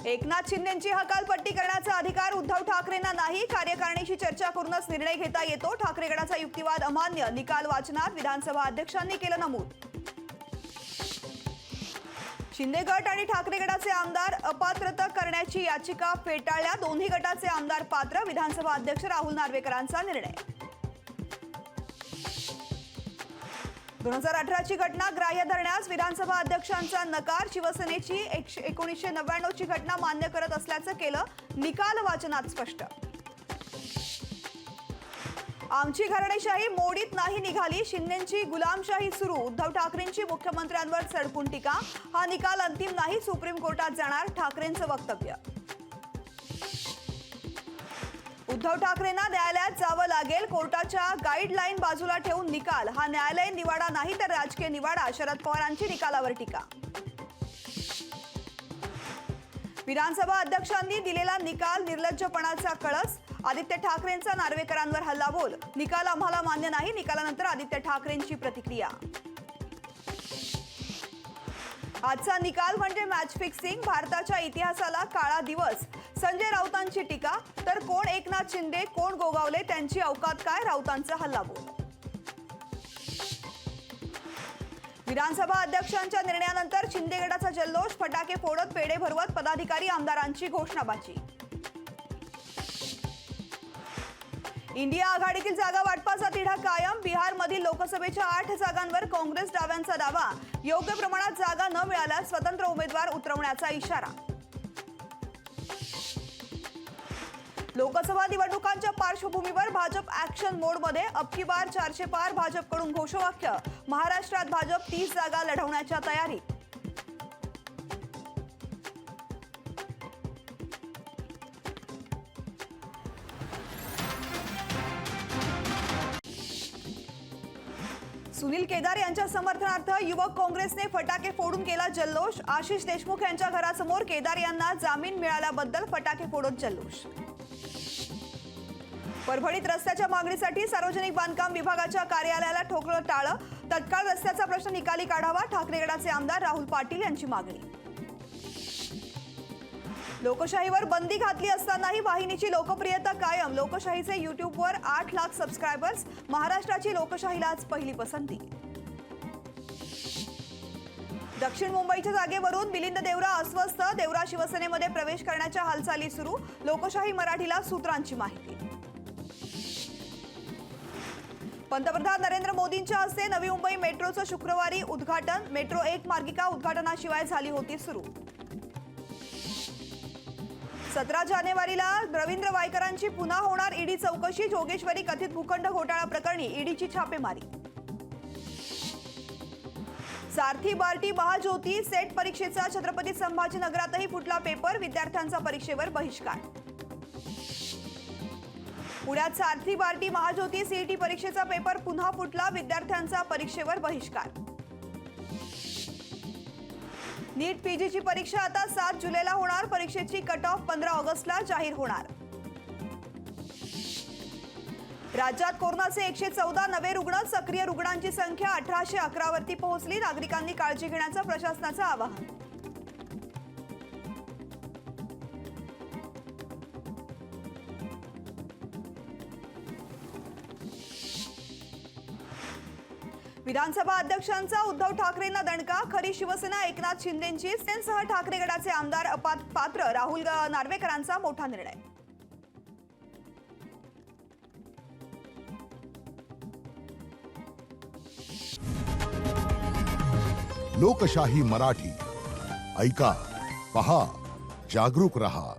एकनाथ शिंदेंची हकालपट्टी करण्याचा अधिकार उद्धव ठाकरेंना नाही, कार्यकारिणीशी चर्चा करूनच निर्णय घेता येतो. ठाकरे गटाचा युक्तिवाद अमान्य, निकाल वाचनात विधानसभा अध्यक्षांनी केलं नमूद. शिंदे गट आणि ठाकरे गटाचे आमदार अपात्रता करण्याची याचिका फेटाळल्या. दोन्ही गटाचे आमदार पात्र, विधानसभा अध्यक्ष राहुल नार्वेकरांचा निर्णय. 2018 ची घटना ग्राह्य धरण्यास विधानसभा अध्यक्षांचा नकार. शिवसेनेची 1999 ची घटना मान्य करत असल्याचं केलं. निकाल वाचनात स्पष्ट. आमची घराणेशाही मोडीत नाही निघाली, शिंदेंची गुलामशाही सुरू. उद्धव ठाकरेंची मुख्यमंत्र्यांवर सडकून टीका. हा निकाल अंतिम नाही, सुप्रीम कोर्टात जाणार, ठाकरेंचं वक्तव्य. उद्धव ठाकरेंना न्यायालयात जावं लागेल, कोर्टाच्या गाईडलाईन बाजूला ठेवून निकाल. हा न्यायालयीन निवाडा नाही तर राजकीय निवाडा, शरद पवारांची निकालावर टीका. विधानसभा अध्यक्षांनी दिलेला निकाल निर्लज्जपणाचा कळस. आदित्य ठाकरेंचा नार्वेकरांवर हल्लाबोल. निकाल आम्हाला मान्य नाही, निकालानंतर आदित्य ठाकरेंची प्रतिक्रिया. आजचा निकाल म्हणजे मॅच फिक्सिंग, भारताच्या इतिहासाला काळा दिवस. संजय राऊतांची टीका. तर कोण एकनाथ शिंदे, कोण गोगावले, त्यांची अवकात काय, राऊतांचा हल्लाबोल. विधानसभा अध्यक्षांच्या निर्णयानंतर शिंदे गटाचा जल्लोष. फटाके फोडत, पेढे भरवत पदाधिकारी आमदारांची घोषणाबाजी. इंडिया आघाडीतील जागा वाटपाचा तिढा कायम. बिहारमधील लोकसभेच्या 8 जागांवर काँग्रेस डाव्यांचा दावा. योग्य प्रमाणात जागा न मिळाल्यास स्वतंत्र उमेदवार उतरवण्याचा इशारा. लोकसभा निवडणुकांच्या पार्श्वभूमीवर भाजप ऍक्शन मोडमध्ये. अब की बार 400 पार, भाजपकडून घोषवाक्य. महाराष्ट्रात भाजप 30 जागा लढवण्याच्या तयारीत. सुनील केदार यांच्या समर्थनार्थ युवक काँग्रेसने फटाके फोडून केला जल्लोष. आशिष देशमुख यांच्या घरासमोर केदार यांना जामीन मिळाल्याबद्दल फटाके फोडत जल्लोष. परभणीत रस्त्याच्या मागणीसाठी सार्वजनिक बांधकाम विभागाच्या कार्यालयाला ठोकलं टाळं. तत्काळ रस्त्याचा प्रश्न निकाली काढावा, ठाकरे गटाचे आमदार राहुल पाटील यांची मागणी. लोकशाहीवर बंदी घातली असतानाही वाहिनीची लोकप्रियता कायम. लोकशाहीचे युट्यूबवर 8 लाख सबस्क्रायबर्स. महाराष्ट्राची लोकशाहीलाच पहिली पसंती. दक्षिण मुंबईच्या जागेवरून मिलिंद देवरा अस्वस्थ. देवरा शिवसेनेमध्ये प्रवेश करण्याच्या हालचाली सुरू. लोकशाही मराठीला सूत्रांची माहिती. पंतप्रधान नरेंद्र मोदींच्या हस्ते नवी मुंबई मेट्रोचं शुक्रवारी उद्घाटन. मेट्रो 1 मार्गिका उद्घाटनाशिवाय झाली होती सुरू. 17 जानेवारीला रवींद्र वायकरांची पुन्हा होणार ईडी चौकशी. जोगेश्वरी कथित भूखंड घोटाळा प्रकरणी ईडीची छापेमारी. सारथी बार्टी महाज्योती सेट परीक्षेचा छत्रपती संभाजीनगरातही फुटला पेपर. विद्यार्थ्यांचा परीक्षेवर बहिष्कार. पुण्यात सारथी बार्टी महाज्योती सीईटी परीक्षेचा पेपर पुन्हा फुटला. विद्यार्थ्यांचा परीक्षेवर बहिष्कार. नीट पीजीची परीक्षा आता 7 जुलैला होणार. परीक्षेची कट ऑफ 15 ऑगस्टला जाहीर होणार. राज्यात कोरोनाचे 114 नवे रुग्ण. सक्रिय रुग्णांची संख्या 1811 वरती पोहोचली. नागरिकांनी काळजी घेण्याचं प्रशासनाचं आवाहन. विधानसभा अध्यक्षांचा उद्धव ठाकरेंना दणका. खरी शिवसेना एकनाथ शिंदेंची. सेनेसह ठाकरे गटाचे आमदार पात्र. राहुल नार्वेकरांचा मोठा निर्णय. लोकशाही मराठी ऐका, पहा, जागरूक रहा.